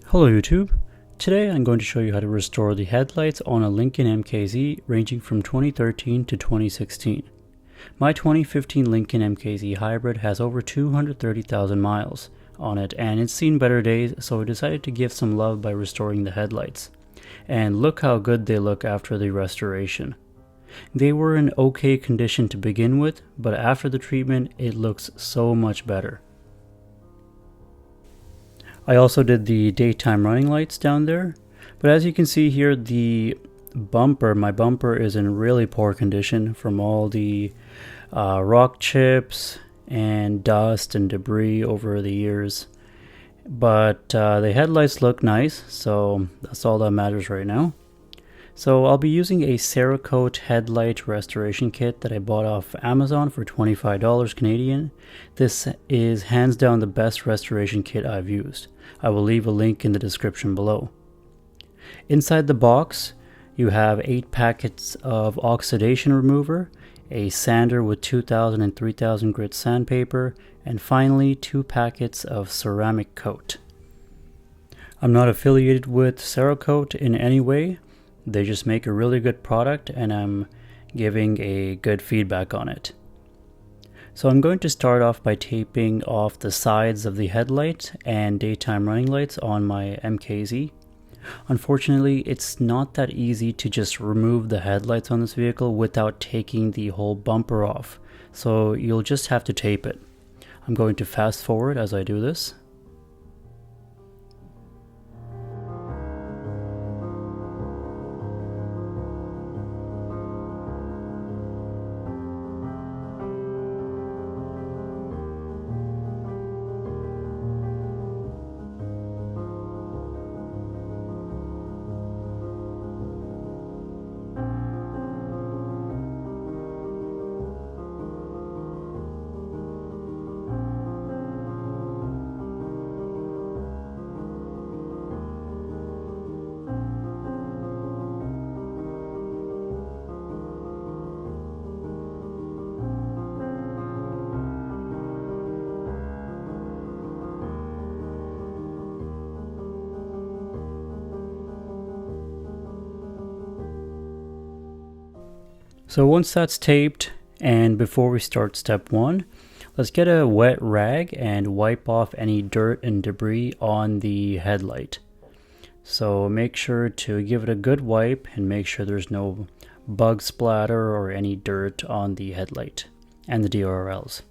Hello YouTube. Today I'm going to show you how to restore the headlights on a Lincoln MKZ ranging from 2013 to 2016. My 2015 Lincoln MKZ hybrid has over 230,000 miles on it and it's seen better days, so I decided to give some love by restoring the headlights. And look how good they look after the restoration. They were in okay condition to begin with, but after the treatment it looks so much better. I also did the daytime running lights down there, but as you can see here, my bumper is in really poor condition from all the rock chips and dust and debris over the years. But the headlights look nice, so that's all that matters right now. So I'll be using a Cerakote Headlight Restoration Kit that I bought off Amazon for $25 Canadian. This is hands down the best restoration kit I've used. I will leave a link in the description below. Inside the box, you have 8 packets of oxidation remover, a sander with 2000 and 3000 grit sandpaper, and finally 2 packets of ceramic coat. I'm not affiliated with Cerakote in any way. They just make a really good product and I'm giving a good feedback on it. So I'm going to start off by taping off the sides of the headlight and daytime running lights on my MKZ. Unfortunately, it's not that easy to just remove the headlights on this vehicle without taking the whole bumper off. So you'll just have to tape it. I'm going to fast forward as I do this. So once that's taped, and before we start step 1, let's get a wet rag and wipe off any dirt and debris on the headlight. So make sure to give it a good wipe and make sure there's no bug splatter or any dirt on the headlight and the DRLs.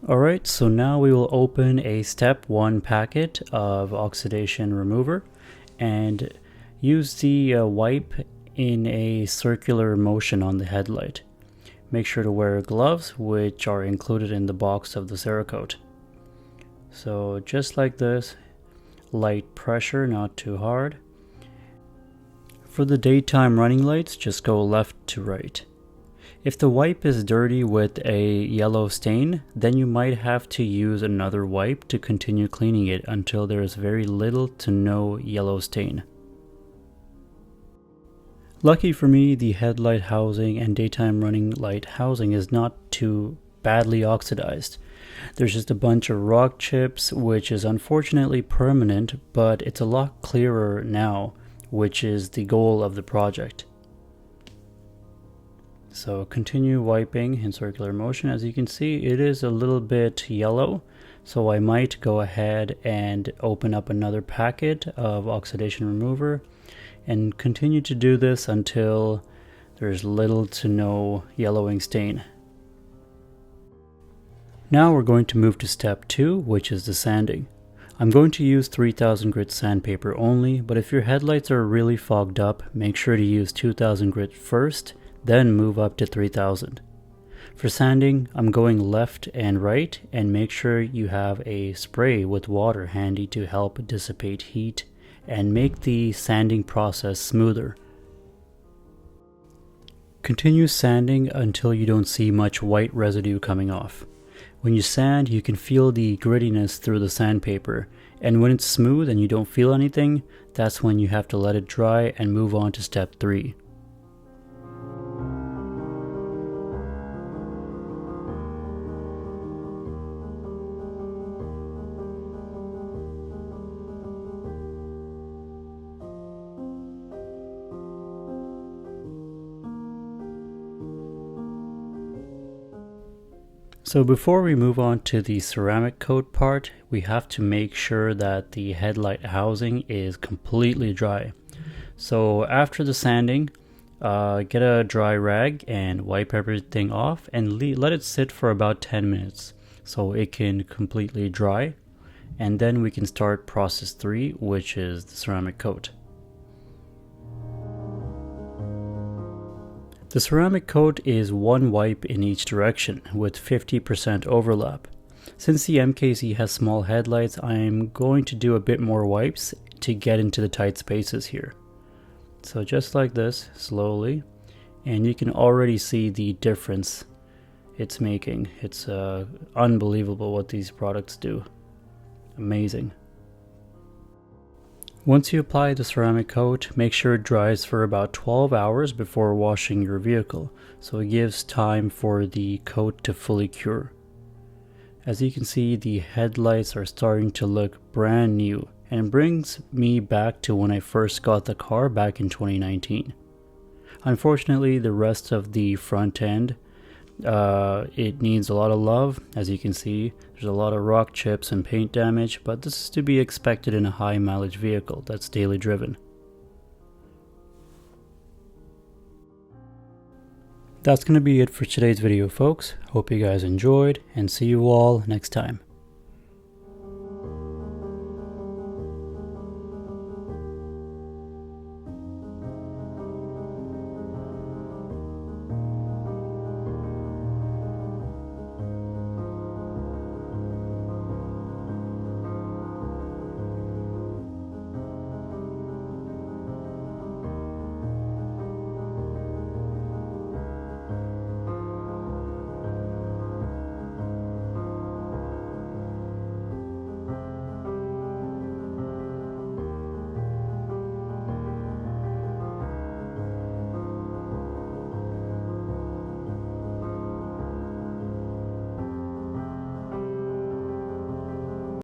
Alright, so now we will open a step 1 packet of oxidation remover and use the wipe in a circular motion on the headlight. Make sure to wear gloves, which are included in the box of the Cerakote. So just like this, light pressure, not too hard. For the daytime running lights, just go left to right. If the wipe is dirty with a yellow stain, then you might have to use another wipe to continue cleaning it until there is very little to no yellow stain. Lucky for me, the headlight housing and daytime running light housing is not too badly oxidized. There's just a bunch of rock chips, which is unfortunately permanent, but it's a lot clearer now, which is the goal of the project. So continue wiping in circular motion. As you can see, it is a little bit yellow, so I might go ahead and open up another packet of oxidation remover and continue to do this until there's little to no yellowing stain. Now we're going to move to step 2, which is the sanding. I'm going to use 3000 grit sandpaper only, but if your headlights are really fogged up, make sure to use 2000 grit first, then move up to 3000. For sanding, I'm going left and right, and make sure you have a spray with water handy to help dissipate heat and make the sanding process smoother. Continue sanding until you don't see much white residue coming off. When you sand, you can feel the grittiness through the sandpaper, and when it's smooth and you don't feel anything, that's when you have to let it dry and move on to step 3. So before we move on to the ceramic coat part, we have to make sure that the headlight housing is completely dry. So after the sanding, get a dry rag and wipe everything off and let it sit for about 10 minutes so it can completely dry. And then we can start process 3, which is the ceramic coat. The ceramic coat is one wipe in each direction with 50% overlap. Since the MKZ has small headlights, I'm going to do a bit more wipes to get into the tight spaces here. So just like this, slowly, and you can already see the difference it's making. It's unbelievable what these products do. Amazing. Once you apply the ceramic coat, make sure it dries for about 12 hours before washing your vehicle, so it gives time for the coat to fully cure. As you can see, the headlights are starting to look brand new, and brings me back to when I first got the car back in 2019. Unfortunately, the rest of the front end, it needs a lot of love. As you can see, there's a lot of rock chips and paint damage, but this is to be expected in a high mileage vehicle that's daily driven. That's going to be it for today's video, folks. Hope you guys enjoyed, and see you all next time.